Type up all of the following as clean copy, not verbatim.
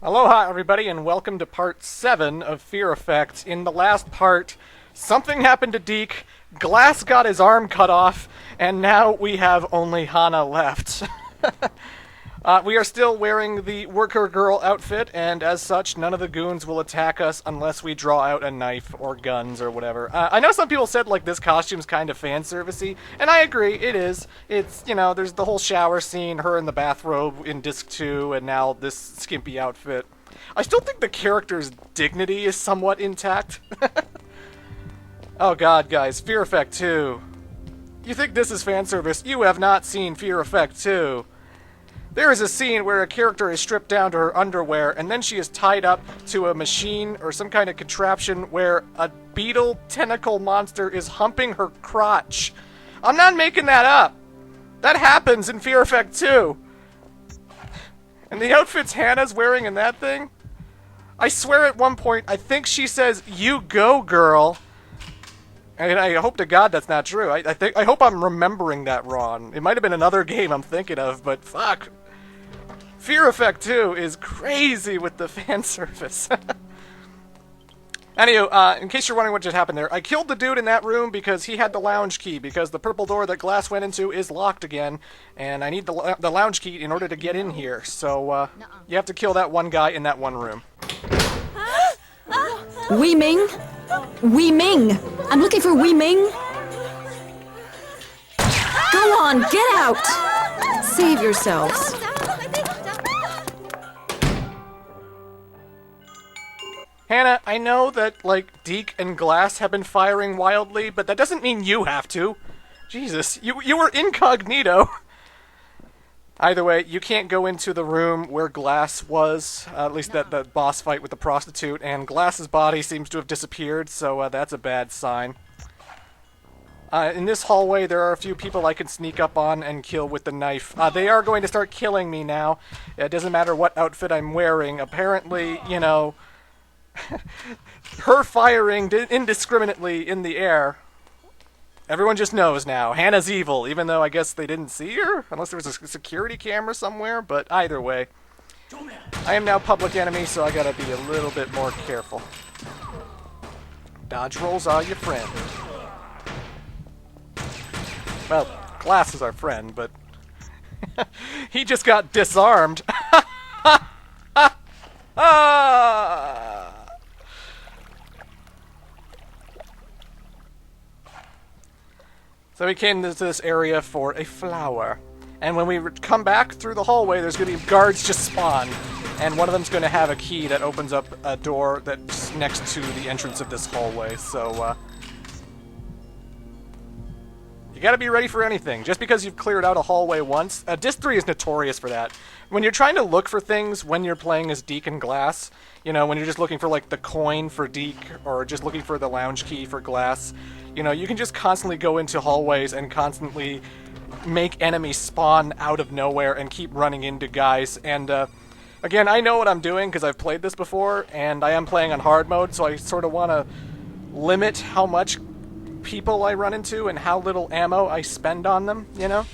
Aloha, everybody, and welcome to part 7 of Fear Effect. In the last part, something happened to Deke, Glass got his arm cut off, and now we have only Hana left. We are still wearing the worker girl outfit, and as such, none of the goons will attack us unless we draw out a knife or guns or whatever. I know some people said, like, this costume's kind of fan servicey, and I agree, it is. It's, you know, there's the whole shower scene, her in the bathrobe in Disc 2, and now this skimpy outfit. I still think the character's dignity is somewhat intact. Oh god, guys, Fear Effect 2. You think this is fan service? You have not seen Fear Effect 2. There is a scene where a character is stripped down to her underwear, and then she is tied up to a machine or some kind of contraption where a beetle tentacle monster is humping her crotch. I'm not making that up. That happens in Fear Effect 2. And the outfits Hannah's wearing in that thing, I swear at one point, I think she says, "You go, girl." And I hope to God that's not true. I hope I'm remembering that wrong. It might have been another game I'm thinking of, but fuck. Fear Effect 2 is crazy with the fan service. Anywho, in case you're wondering what just happened there, I killed the dude in that room because he had the lounge key, because the purple door that Glass went into is locked again, and I need the lounge key in order to get in here. So, you have to kill that one guy in that one room. Wee Ming? Wee Ming! I'm looking for Wee Ming! Go on, get out! Save yourselves. Hannah, I know that, like, Deke and Glass have been firing wildly, but that doesn't mean you have to. Jesus, you were incognito. Either way, you can't go into the room where Glass was, at least that the boss fight with the prostitute, and Glass's body seems to have disappeared, so that's a bad sign. In this hallway, there are a few people I can sneak up on and kill with the knife. They are going to start killing me now. It doesn't matter what outfit I'm wearing. Apparently, you know, her firing indiscriminately in the air. Everyone just knows now. Hannah's evil, even though I guess they didn't see her, unless there was a security camera somewhere, but either way. I am now public enemy, so I gotta be a little bit more careful. Dodge rolls are your friend. Well, Glass is our friend, but he just got disarmed. So we came to this area for a flower. And when we come back through the hallway, there's going to be guards just spawn. And one of them's going to have a key that opens up a door that's next to the entrance of this hallway. So, you gotta be ready for anything. Just because you've cleared out a hallway once, Disc 3 is notorious for that. When you're trying to look for things when you're playing as Deke and Glass, you know, when you're just looking for, like, the coin for Deke, or just looking for the lounge key for Glass, you know, you can just constantly go into hallways and constantly make enemies spawn out of nowhere and keep running into guys. And, again, I know what I'm doing because I've played this before, and I am playing on hard mode, so I sort of want to limit how much people I run into and how little ammo I spend on them, you know?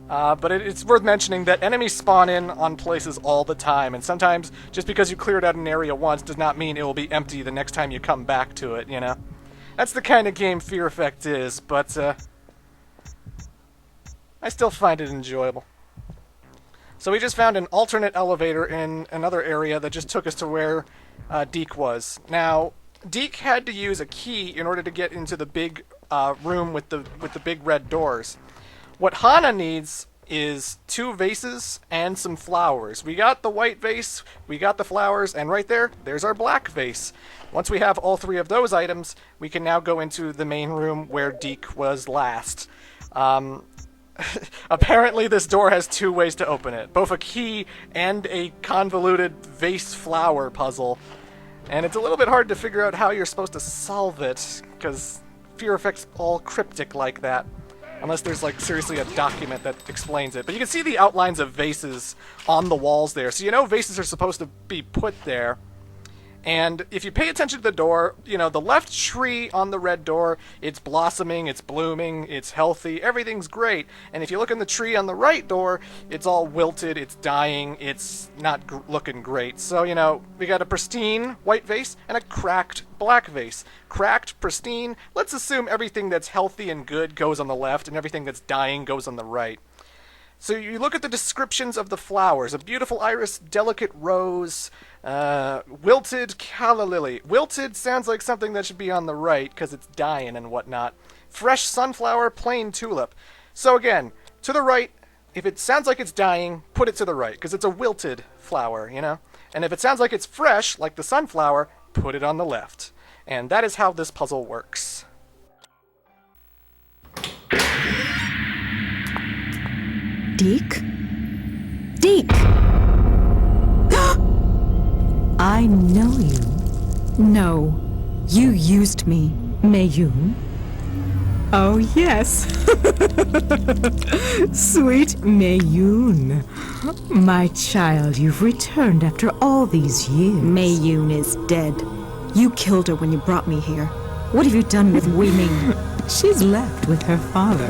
But it's worth mentioning that enemies spawn in on places all the time, and sometimes just because you cleared out an area once does not mean it will be empty the next time you come back to it, you know? That's the kind of game Fear Effect is, but I still find it enjoyable. So we just found an alternate elevator in another area that just took us to where Deke was. Now, Deke had to use a key in order to get into the big room with the big red doors. What Hana needs is 2 vases and some flowers. We got the white vase, we got the flowers, and right there's our black vase. Once we have all 3 of those items, we can now go into the main room where Deke was last. Apparently this door has 2 ways to open it. Both a key and a convoluted vase flower puzzle. And it's a little bit hard to figure out how you're supposed to solve it, because Fear Effect's all cryptic like that. Unless there's, like, seriously a document that explains it. But you can see the outlines of vases on the walls there. So you know vases are supposed to be put there. And if you pay attention to the door, you know, the left tree on the red door, it's blossoming, it's blooming, it's healthy, everything's great. And if you look in the tree on the right door, it's all wilted, it's dying, it's not looking great. So, you know, we got a pristine white vase and a cracked black vase. Cracked, pristine, let's assume everything that's healthy and good goes on the left and everything that's dying goes on the right. So you look at the descriptions of the flowers. A beautiful iris, delicate rose, wilted calla lily. Wilted sounds like something that should be on the right because it's dying and whatnot. Fresh sunflower, plain tulip. So again, to the right, if it sounds like it's dying, put it to the right because it's a wilted flower, you know? And if it sounds like it's fresh, like the sunflower, put it on the left. And that is how this puzzle works. Deke? Deke! I know you. No, you used me, Mayun. Oh, yes. Sweet Mayun. My child, you've returned after all these years. Mayun is dead. You killed her when you brought me here. What have you done with Wee Ming? She's left with her father.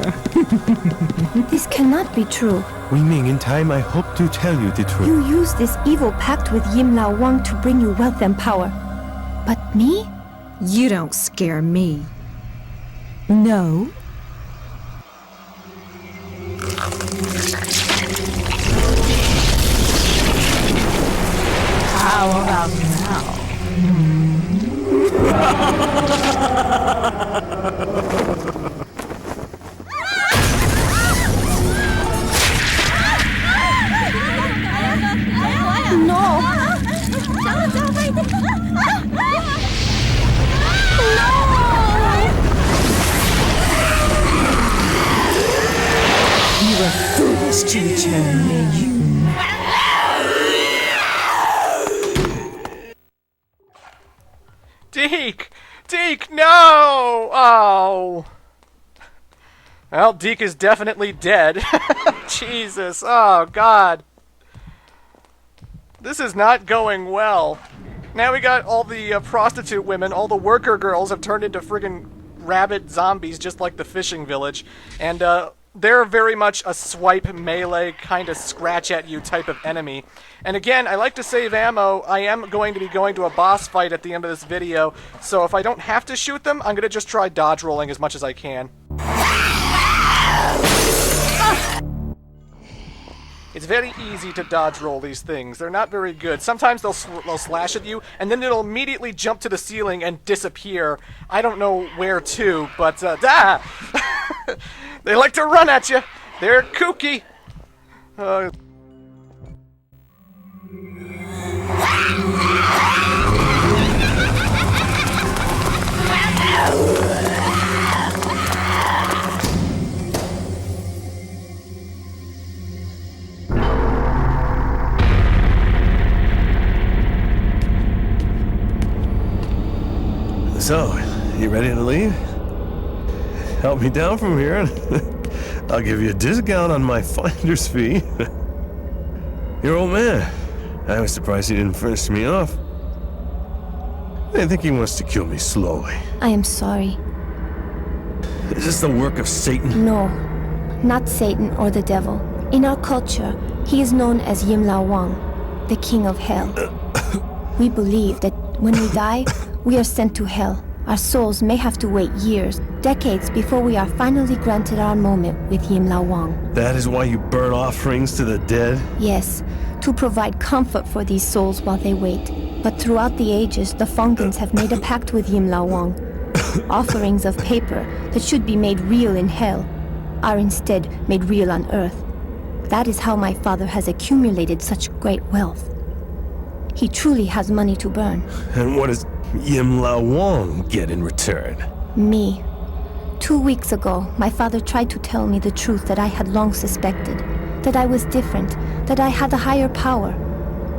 This cannot be true. Wee Ming, in time I hope to tell you the truth. You used this evil pact with Yim Lao Wang to bring you wealth and power. But me? You don't scare me. No? How about now? No! You were foolish to return, Mayun. Deke! Deke, no! Oh. Well, Deke is definitely dead. Jesus, oh God. This is not going well. Now we got all the prostitute women, all the worker girls have turned into friggin' rabid zombies just like the fishing village. And they're very much a swipe, melee, kind of scratch at you type of enemy. And again, I like to save ammo. I am going to be going to a boss fight at the end of this video, so if I don't have to shoot them, I'm going to just try dodge rolling as much as I can. It's very easy to dodge roll these things. They're not very good. Sometimes they'll slash at you, and then it'll immediately jump to the ceiling and disappear. I don't know where to, but they like to run at you. They're kooky. So, you ready to leave? Help me down from here and I'll give you a discount on my finder's fee. Your old man. I was surprised he didn't finish me off. I think he wants to kill me slowly. I am sorry. Is this the work of Satan? No, not Satan or the devil. In our culture, he is known as Yim Lao Wang, the king of hell. We believe that when we die, we are sent to hell. Our souls may have to wait years, decades before we are finally granted our moment with Yim Lao Wang. That is why you burn offerings to the dead? Yes, to provide comfort for these souls while they wait. But throughout the ages, the Fongans have made a pact with Yim Lao Wang. Offerings of paper that should be made real in hell are instead made real on earth. That is how my father has accumulated such great wealth. He truly has money to burn. And what does Yim Lao Wang get in return? Me. 2 weeks ago, my father tried to tell me the truth that I had long suspected. That I was different, that I had a higher power.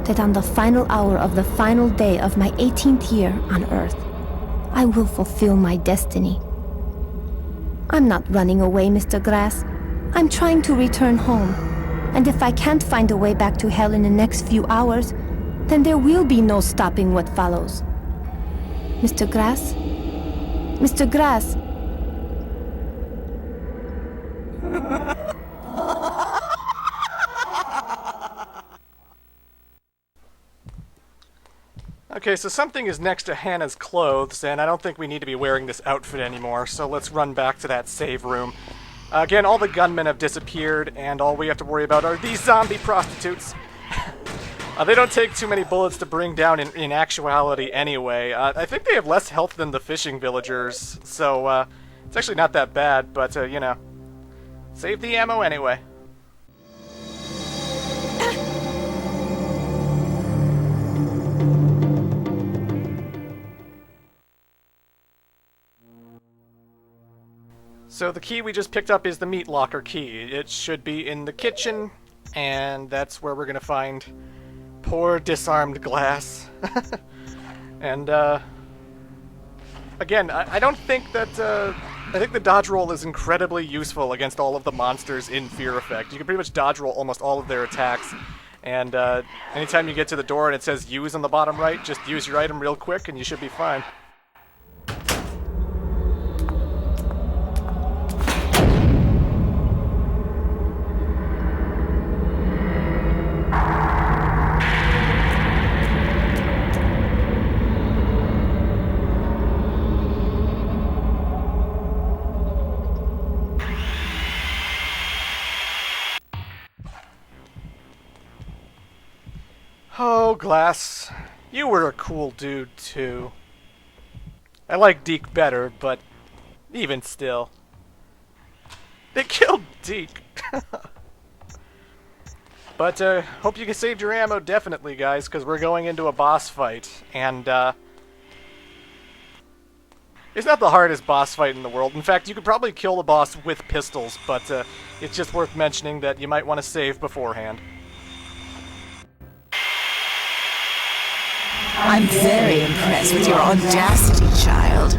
That on the final hour of the final day of my 18th year on Earth, I will fulfill my destiny. I'm not running away, Mr. Grass. I'm trying to return home. And if I can't find a way back to hell in the next few hours, then there will be no stopping what follows. Mr. Grass? Mr. Grass! Okay, so something is next to Hannah's clothes, and I don't think we need to be wearing this outfit anymore, so let's run back to that save room. Again, all the gunmen have disappeared, and all we have to worry about are these zombie prostitutes. They don't take too many bullets to bring down in actuality anyway. I think they have less health than the fishing villagers, so it's actually not that bad, but, you know, save the ammo anyway. So the key we just picked up is the meat locker key. It should be in the kitchen, and that's where we're gonna find poor disarmed Glass. And again, I don't think that I think the dodge roll is incredibly useful against all of the monsters in Fear Effect. You can pretty much dodge roll almost all of their attacks, and anytime you get to the door and it says use on the bottom right, just use your item real quick and you should be fine. Oh, Glass, you were a cool dude, too. I like Deke better, but even still. They killed Deke. But, hope you saved your ammo, definitely, guys, because we're going into a boss fight, and, it's not the hardest boss fight in the world. In fact, you could probably kill the boss with pistols, but, it's just worth mentioning that you might want to save beforehand. I'm very impressed with your audacity, child.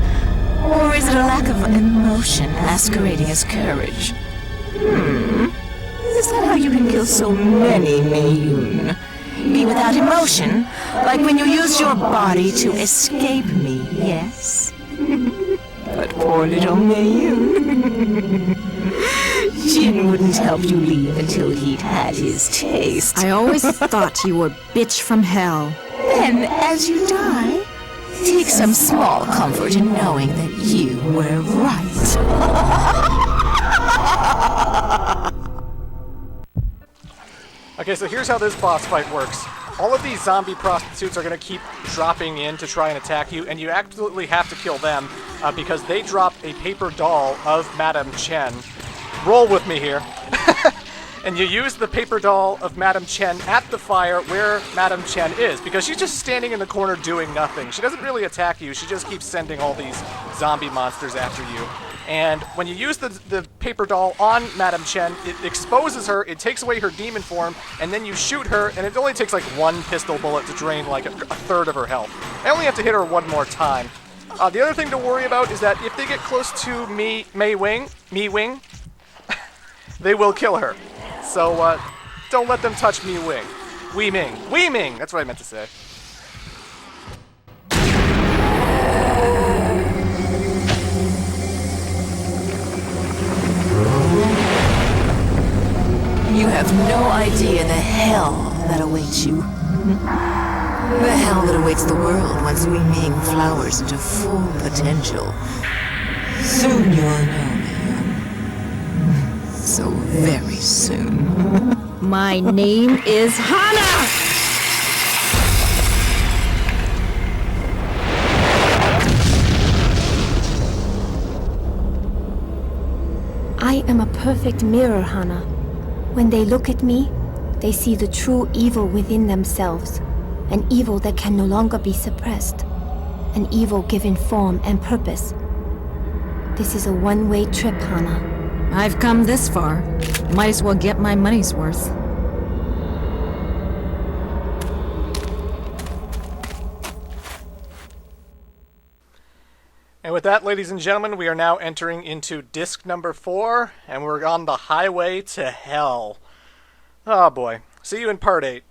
Or is it a lack of emotion masquerading as courage? Is that how you can kill so many, Mayun? Be without emotion, like when you used your body to escape me, yes? But poor little Mayun. Jin wouldn't help you leave until he'd had his taste. I always thought you were bitch from hell. Then, as you die, take some small comfort in knowing that you were right. Okay, so here's how this boss fight works. All of these zombie prostitutes are going to keep dropping in to try and attack you, and you absolutely have to kill them because they drop a paper doll of Madame Chen. Roll with me here. And you use the paper doll of Madame Chen at the fire where Madame Chen is, because she's just standing in the corner doing nothing. She doesn't really attack you, she just keeps sending all these zombie monsters after you. And when you use the paper doll on Madame Chen, it exposes her, it takes away her demon form, and then you shoot her, and it only takes like one pistol bullet to drain like a third of her health. I only have to hit her one more time. The other thing to worry about is that if they get close to Wee Ming, they will kill her. So, don't let them touch Wee Ming! That's what I meant to say. You have no idea the hell that awaits you. The hell that awaits the world once Wee Ming flowers into full potential. Soon you'll know me. So very soon. My name is Hana! I am a perfect mirror, Hana. When they look at me, they see the true evil within themselves. An evil that can no longer be suppressed. An evil given form and purpose. This is a one-way trip, Hana. I've come this far. Might as well get my money's worth. And with that, ladies and gentlemen, we are now entering into disc number 4, and we're on the highway to hell. Oh boy. See you in part 8.